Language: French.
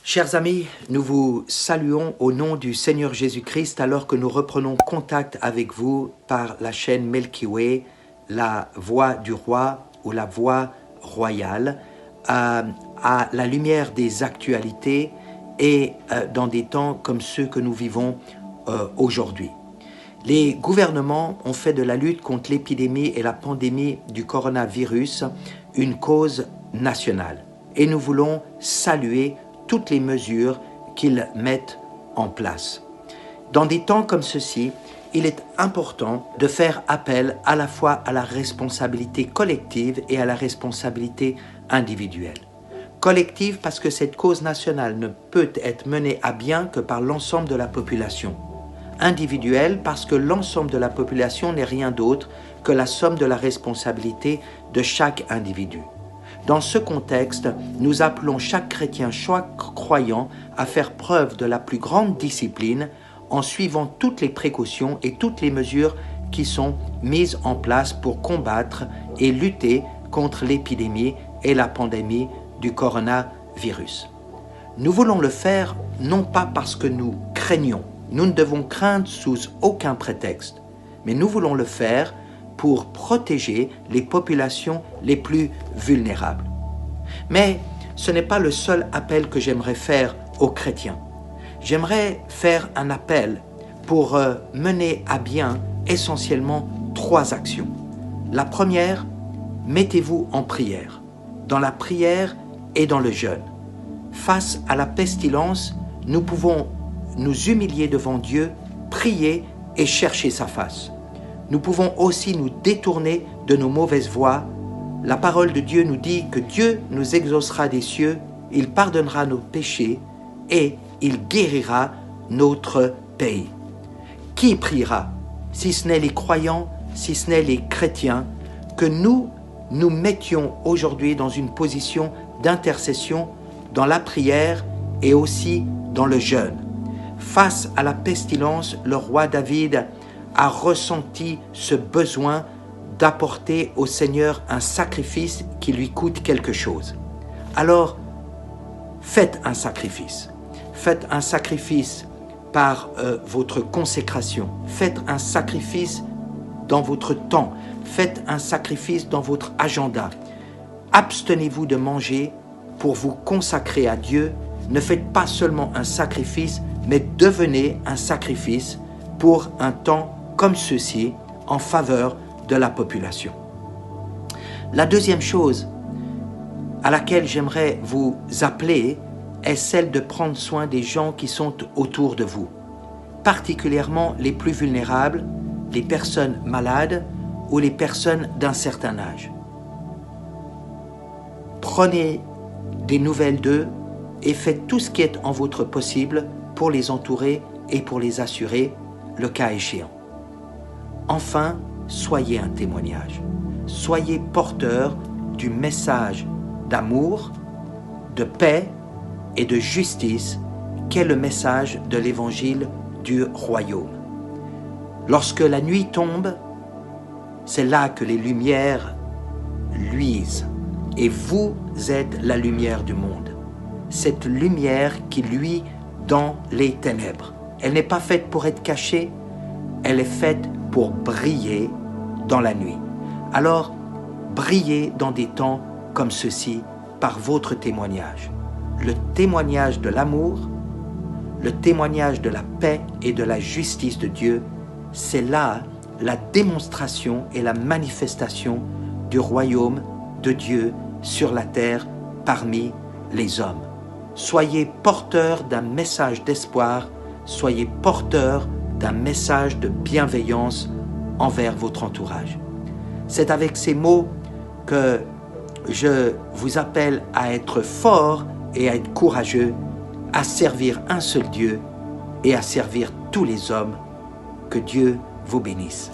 Chers amis, nous vous saluons au nom du Seigneur Jésus-Christ alors que nous reprenons contact avec vous par la chaîne Milky Way, la voix du roi ou la voix royale, à la lumière des actualités et dans des temps comme ceux que nous vivons aujourd'hui. Les gouvernements ont fait de la lutte contre l'épidémie et la pandémie du coronavirus une cause nationale et nous voulons saluer toutes les mesures qu'ils mettent en place. Dans des temps comme ceci, il est important de faire appel à la fois à la responsabilité collective et à la responsabilité individuelle. Collective parce que cette cause nationale ne peut être menée à bien que par l'ensemble de la population. Individuelle parce que l'ensemble de la population n'est rien d'autre que la somme de la responsabilité de chaque individu. Dans ce contexte, nous appelons chaque chrétien, chaque croyant à faire preuve de la plus grande discipline en suivant toutes les précautions et toutes les mesures qui sont mises en place pour combattre et lutter contre l'épidémie et la pandémie du coronavirus. Nous voulons le faire non pas parce que nous craignons, nous ne devons craindre sous aucun prétexte, mais nous voulons le faire pour protéger les populations les plus vulnérables. Mais ce n'est pas le seul appel que j'aimerais faire aux chrétiens. J'aimerais faire un appel pour mener à bien essentiellement 3 actions. La première, mettez-vous en prière, dans la prière et dans le jeûne. Face à la pestilence, nous pouvons nous humilier devant Dieu, prier et chercher sa face. Nous pouvons aussi nous détourner de nos mauvaises voies. La parole de Dieu nous dit que Dieu nous exaucera des cieux, il pardonnera nos péchés et il guérira notre pays. Qui priera, si ce n'est les croyants, si ce n'est les chrétiens, que nous nous mettions aujourd'hui dans une position d'intercession dans la prière et aussi dans le jeûne. Face à la pestilence, le roi David a ressenti ce besoin d'apporter au Seigneur un sacrifice qui lui coûte quelque chose. Alors, faites un sacrifice. Faites un sacrifice par votre consécration. Faites un sacrifice dans votre temps. Faites un sacrifice dans votre agenda. Abstenez-vous de manger pour vous consacrer à Dieu. Ne faites pas seulement un sacrifice, mais devenez un sacrifice pour un temps comme ceci, en faveur de la population. La deuxième chose à laquelle j'aimerais vous appeler est celle de prendre soin des gens qui sont autour de vous, particulièrement les plus vulnérables, les personnes malades ou les personnes d'un certain âge. Prenez des nouvelles d'eux et faites tout ce qui est en votre possible pour les entourer et pour les assurer, le cas échéant. Enfin, soyez un témoignage. Soyez porteur du message d'amour, de paix et de justice qu'est le message de l'évangile du royaume. Lorsque la nuit tombe, c'est là que les lumières luisent et vous êtes la lumière du monde. Cette lumière qui luit dans les ténèbres. Elle n'est pas faite pour être cachée, elle est faite pour briller dans la nuit. Alors, brillez dans des temps comme ceci par votre témoignage. Le témoignage de l'amour, le témoignage de la paix et de la justice de Dieu, c'est là la démonstration et la manifestation du royaume de Dieu sur la terre parmi les hommes. Soyez porteurs d'un message d'espoir, soyez porteurs d'un message de bienveillance envers votre entourage. C'est avec ces mots que je vous appelle à être forts et à être courageux, à servir un seul Dieu et à servir tous les hommes. Que Dieu vous bénisse.